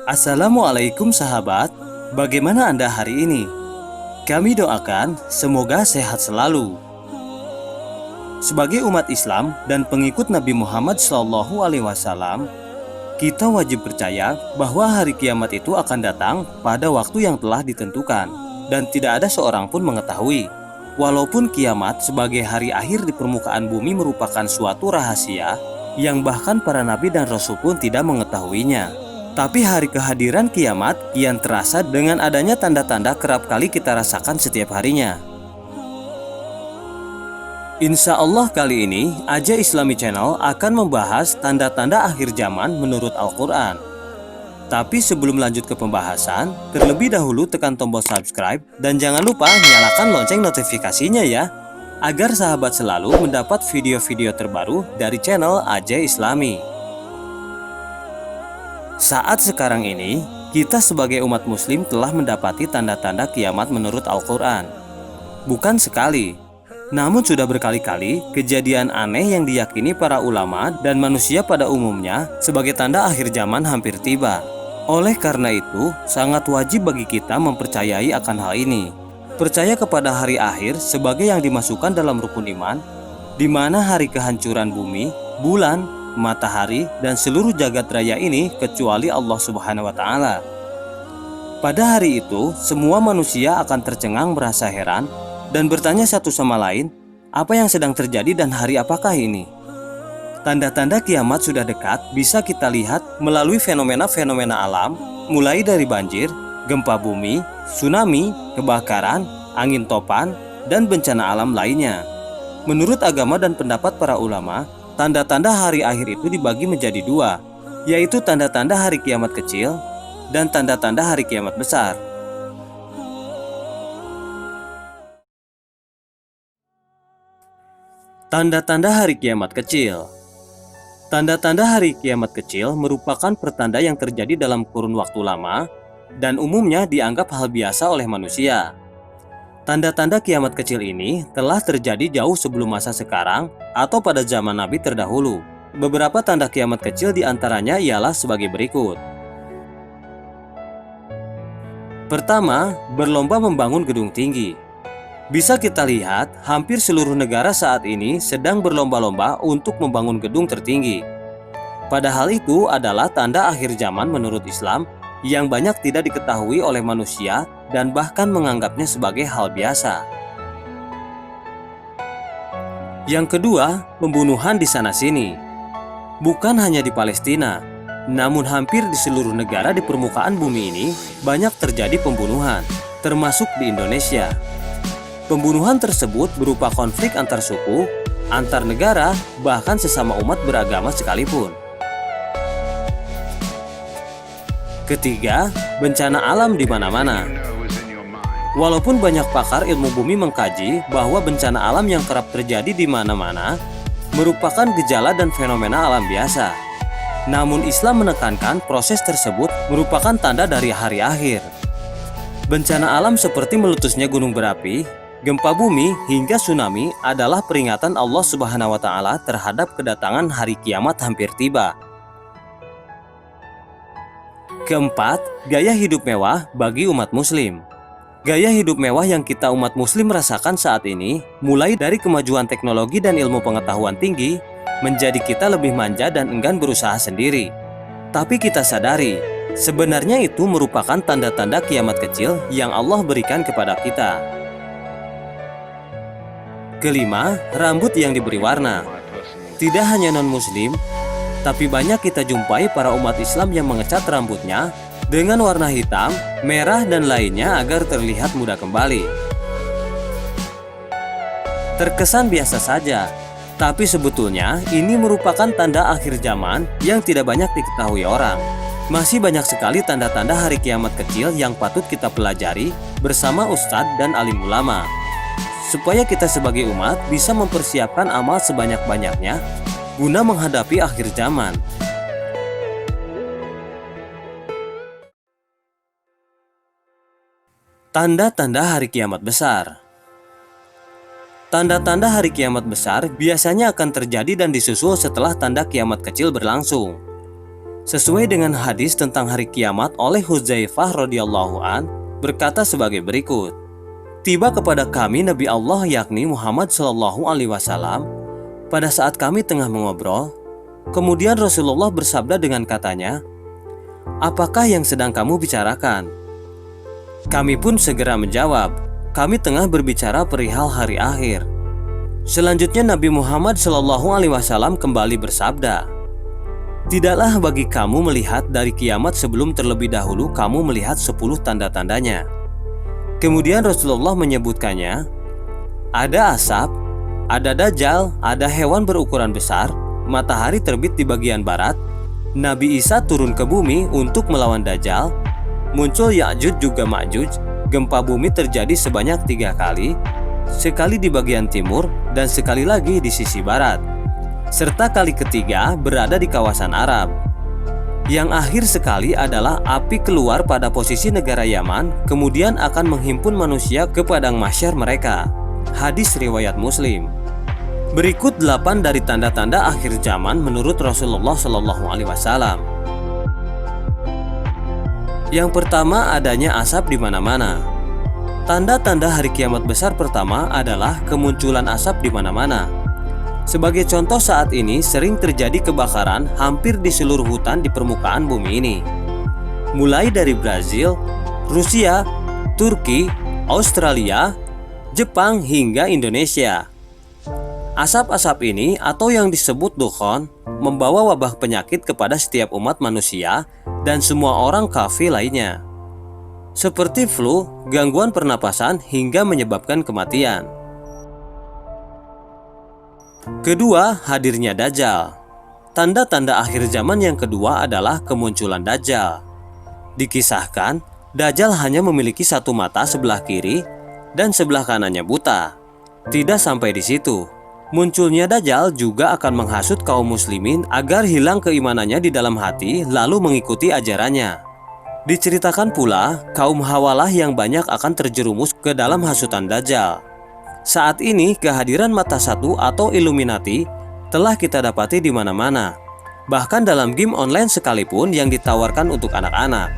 Assalamualaikum sahabat, bagaimana Anda hari ini? Kami doakan semoga sehat selalu. Sebagai umat Islam dan pengikut Nabi Muhammad SAW, kita wajib percaya bahwa hari kiamat itu akan datang pada waktu yang telah ditentukan dan tidak ada seorang pun mengetahui. Walaupun kiamat sebagai hari akhir di permukaan bumi merupakan suatu rahasia yang bahkan para nabi dan rasul pun tidak mengetahuinya. Tapi hari kehadiran kiamat kian terasa dengan adanya tanda-tanda kerap kali kita rasakan setiap harinya. Insya Allah kali ini Aja Islami Channel akan membahas tanda-tanda akhir zaman menurut Al-Quran. Tapi sebelum lanjut ke pembahasan, terlebih dahulu tekan tombol subscribe dan jangan lupa nyalakan lonceng notifikasinya ya, agar sahabat selalu mendapat video-video terbaru dari channel Aja Islami. Saat sekarang ini, kita sebagai umat muslim telah mendapati tanda-tanda kiamat menurut Al-Quran. Bukan sekali, namun sudah berkali-kali kejadian aneh yang diyakini para ulama dan manusia pada umumnya sebagai tanda akhir zaman hampir tiba. Oleh karena itu, sangat wajib bagi kita mempercayai akan hal ini. Percaya kepada hari akhir sebagai yang dimasukkan dalam rukun iman, di mana hari kehancuran bumi, bulan, matahari, dan seluruh jagat raya ini kecuali Allah Subhanahu wa Ta'ala. Pada hari itu, semua manusia akan tercengang merasa heran dan bertanya satu sama lain, apa yang sedang terjadi dan hari apakah ini? Tanda-tanda kiamat sudah dekat bisa kita lihat melalui fenomena-fenomena alam, mulai dari banjir, gempa bumi, tsunami, kebakaran, angin topan, dan bencana alam lainnya. Menurut agama dan pendapat para ulama, tanda-tanda hari akhir itu dibagi menjadi dua, yaitu tanda-tanda hari kiamat kecil dan tanda-tanda hari kiamat besar. Tanda-tanda hari kiamat kecil. Tanda-tanda hari kiamat kecil merupakan pertanda yang terjadi dalam kurun waktu lama dan umumnya dianggap hal biasa oleh manusia. Tanda-tanda kiamat kecil ini telah terjadi jauh sebelum masa sekarang atau pada zaman Nabi terdahulu. Beberapa tanda kiamat kecil diantaranya ialah sebagai berikut. Pertama, berlomba membangun gedung tinggi. Bisa kita lihat, hampir seluruh negara saat ini sedang berlomba-lomba untuk membangun gedung tertinggi. Padahal itu adalah tanda akhir zaman menurut Islam yang banyak tidak diketahui oleh manusia dan bahkan menganggapnya sebagai hal biasa. Yang kedua, pembunuhan di sana-sini. Bukan hanya di Palestina, namun hampir di seluruh negara di permukaan bumi ini banyak terjadi pembunuhan, termasuk di Indonesia. Pembunuhan tersebut berupa konflik antar suku, antar negara, bahkan sesama umat beragama sekalipun. Ketiga, bencana alam di mana-mana. Walaupun banyak pakar ilmu bumi mengkaji bahwa bencana alam yang kerap terjadi di mana-mana merupakan gejala dan fenomena alam biasa. Namun Islam menekankan proses tersebut merupakan tanda dari hari akhir. Bencana alam seperti meletusnya gunung berapi, gempa bumi, hingga tsunami adalah peringatan Allah Subhanahu wa Ta'ala terhadap kedatangan hari kiamat hampir tiba. Keempat, gaya hidup mewah bagi umat muslim. Gaya hidup mewah yang kita umat muslim rasakan saat ini, mulai dari kemajuan teknologi dan ilmu pengetahuan tinggi, menjadi kita lebih manja dan enggan berusaha sendiri. Tapi kita sadari, sebenarnya itu merupakan tanda-tanda kiamat kecil yang Allah berikan kepada kita. Kelima, rambut yang diberi warna. Tidak hanya non-muslim, tapi banyak kita jumpai para umat Islam yang mengecat rambutnya dengan warna hitam, merah, dan lainnya agar terlihat muda kembali. Terkesan biasa saja, tapi sebetulnya ini merupakan tanda akhir zaman yang tidak banyak diketahui orang. Masih banyak sekali tanda-tanda hari kiamat kecil yang patut kita pelajari bersama ustadz dan alim ulama, supaya kita sebagai umat bisa mempersiapkan amal sebanyak-banyaknya guna menghadapi akhir zaman. Tanda-tanda hari kiamat besar. Tanda-tanda hari kiamat besar biasanya akan terjadi dan disusul setelah tanda kiamat kecil berlangsung. Sesuai dengan hadis tentang hari kiamat oleh Hudzaifah radhiyallahu an berkata sebagai berikut. Tiba kepada kami Nabi Allah yakni Muhammad Shallallahu Alaihi Wasallam pada saat kami tengah mengobrol. Kemudian Rasulullah bersabda dengan katanya, "Apakah yang sedang kamu bicarakan?" Kami pun segera menjawab, "Kami tengah berbicara perihal hari akhir." Selanjutnya Nabi Muhammad Shallallahu Alaihi Wasallam kembali bersabda, "Tidaklah bagi kamu melihat dari kiamat sebelum terlebih dahulu kamu melihat 10 tanda-tandanya." Kemudian Rasulullah menyebutkannya, ada asap, ada dajjal, ada hewan berukuran besar, matahari terbit di bagian barat, Nabi Isa turun ke bumi untuk melawan dajjal, muncul Ya'juj juga Ma'juj, gempa bumi terjadi sebanyak 3 kali, sekali di bagian timur dan sekali lagi di sisi barat, serta kali ketiga berada di kawasan Arab. Yang akhir sekali adalah api keluar pada posisi negara Yaman, kemudian akan menghimpun manusia ke padang mahsyar mereka. Hadis riwayat Muslim. Berikut 8 dari tanda-tanda akhir zaman menurut Rasulullah Shallallahu Alaihi Wasallam. Yang pertama, adanya asap di mana-mana. Tanda-tanda hari kiamat besar pertama adalah kemunculan asap di mana-mana. Sebagai contoh, saat ini sering terjadi kebakaran hampir di seluruh hutan di permukaan bumi ini. Mulai dari Brazil, Rusia, Turki, Australia, Jepang hingga Indonesia. Asap-asap ini atau yang disebut dukhon membawa wabah penyakit kepada setiap umat manusia dan semua orang kafir lainnya. Seperti flu, gangguan pernapasan hingga menyebabkan kematian. Kedua, hadirnya Dajjal. Tanda-tanda akhir zaman yang kedua adalah kemunculan Dajjal. Dikisahkan, Dajjal hanya memiliki satu mata sebelah kiri dan sebelah kanannya buta. Tidak sampai di situ, munculnya Dajjal juga akan menghasut kaum muslimin agar hilang keimanannya di dalam hati lalu mengikuti ajarannya. Diceritakan pula, kaum Hawalah yang banyak akan terjerumus ke dalam hasutan Dajjal. Saat ini kehadiran mata satu atau Illuminati telah kita dapati di mana-mana, bahkan dalam game online sekalipun yang ditawarkan untuk anak-anak.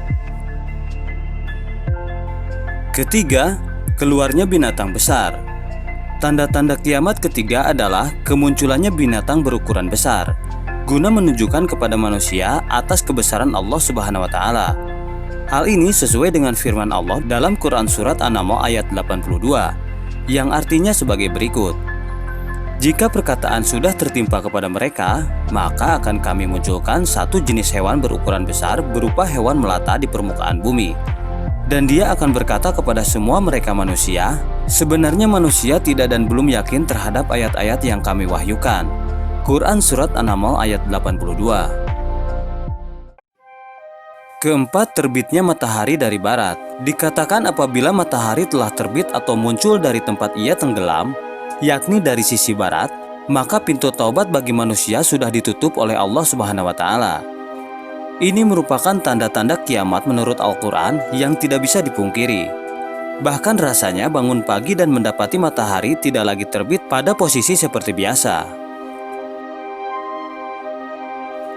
Ketiga, keluarnya binatang besar. Tanda-tanda kiamat ketiga adalah kemunculannya binatang berukuran besar, guna menunjukkan kepada manusia atas kebesaran Allah Subhanahu wa taala. Hal ini sesuai dengan firman Allah dalam Quran surat An-Naml ayat 82. Yang artinya sebagai berikut. Jika perkataan sudah tertimpa kepada mereka, maka akan kami munculkan satu jenis hewan berukuran besar berupa hewan melata di permukaan bumi. Dan dia akan berkata kepada semua mereka manusia, sebenarnya manusia tidak dan belum yakin terhadap ayat-ayat yang kami wahyukan. Quran surat An-Naml ayat 82. Keempat, terbitnya matahari dari barat. Dikatakan apabila matahari telah terbit atau muncul dari tempat ia tenggelam, yakni dari sisi barat, maka pintu taubat bagi manusia sudah ditutup oleh Allah Subhanahu wa taala. Ini merupakan tanda-tanda kiamat menurut Al-Quran yang tidak bisa dipungkiri. Bahkan rasanya bangun pagi dan mendapati matahari tidak lagi terbit pada posisi seperti biasa.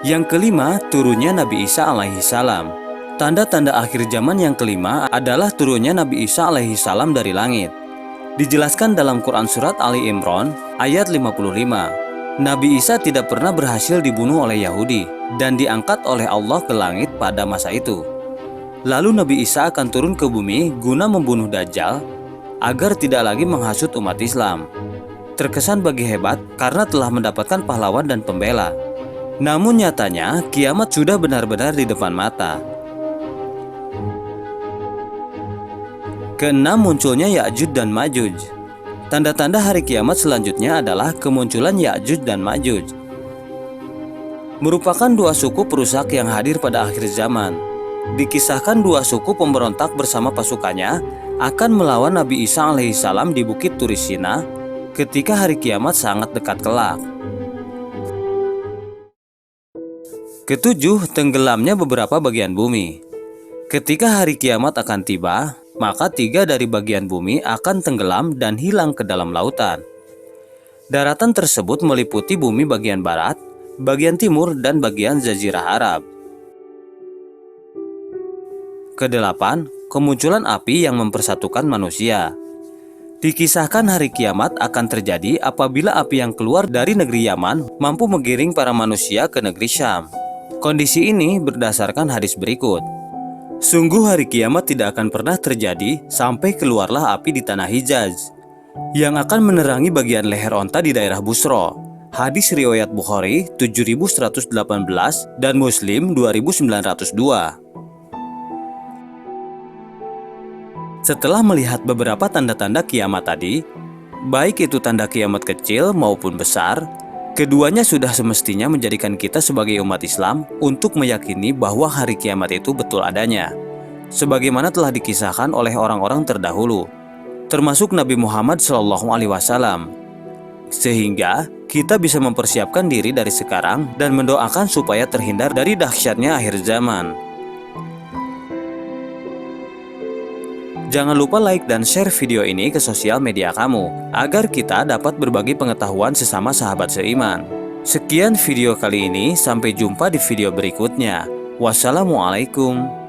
Yang kelima, turunnya Nabi Isa alaihi salam. Tanda-tanda akhir zaman yang kelima adalah turunnya Nabi Isa alaihi salam dari langit. Dijelaskan dalam Quran surat Ali Imran ayat 55. Nabi Isa tidak pernah berhasil dibunuh oleh Yahudi dan diangkat oleh Allah ke langit pada masa itu. Lalu Nabi Isa akan turun ke bumi guna membunuh Dajjal agar tidak lagi menghasut umat Islam. Terkesan bagi hebat karena telah mendapatkan pahlawan dan pembela. Namun nyatanya kiamat sudah benar-benar di depan mata. Keenam, munculnya Ya'juj dan Ma'juj. Tanda-tanda hari kiamat selanjutnya adalah kemunculan Ya'juj dan Ma'juj. Merupakan dua suku perusak yang hadir pada akhir zaman. Dikisahkan dua suku pemberontak bersama pasukannya akan melawan Nabi Isa alaihissalam di Bukit Turisina ketika hari kiamat sangat dekat kelak. Ketujuh, tenggelamnya beberapa bagian bumi. Ketika hari kiamat akan tiba, maka 3 dari bagian bumi akan tenggelam dan hilang ke dalam lautan. Daratan tersebut meliputi bumi bagian barat, bagian timur, dan bagian Jazirah Arab. Kedelapan, kemunculan api yang mempersatukan manusia. Dikisahkan hari kiamat akan terjadi apabila api yang keluar dari negeri Yaman mampu menggiring para manusia ke negeri Syam. Kondisi ini berdasarkan hadis berikut. Sungguh hari kiamat tidak akan pernah terjadi sampai keluarlah api di tanah Hijaz, yang akan menerangi bagian leher onta di daerah Busro. Hadis riwayat Bukhari 7118 dan Muslim 2902. Setelah melihat beberapa tanda-tanda kiamat tadi, baik itu tanda kiamat kecil maupun besar, keduanya sudah semestinya menjadikan kita sebagai umat Islam untuk meyakini bahwa hari kiamat itu betul adanya, sebagaimana telah dikisahkan oleh orang-orang terdahulu, termasuk Nabi Muhammad SAW. Sehingga kita bisa mempersiapkan diri dari sekarang dan mendoakan supaya terhindar dari dahsyatnya akhir zaman. Jangan lupa like dan share video ini ke sosial media kamu, agar kita dapat berbagi pengetahuan sesama sahabat seiman. Sekian video kali ini, sampai jumpa di video berikutnya. Wassalamualaikum.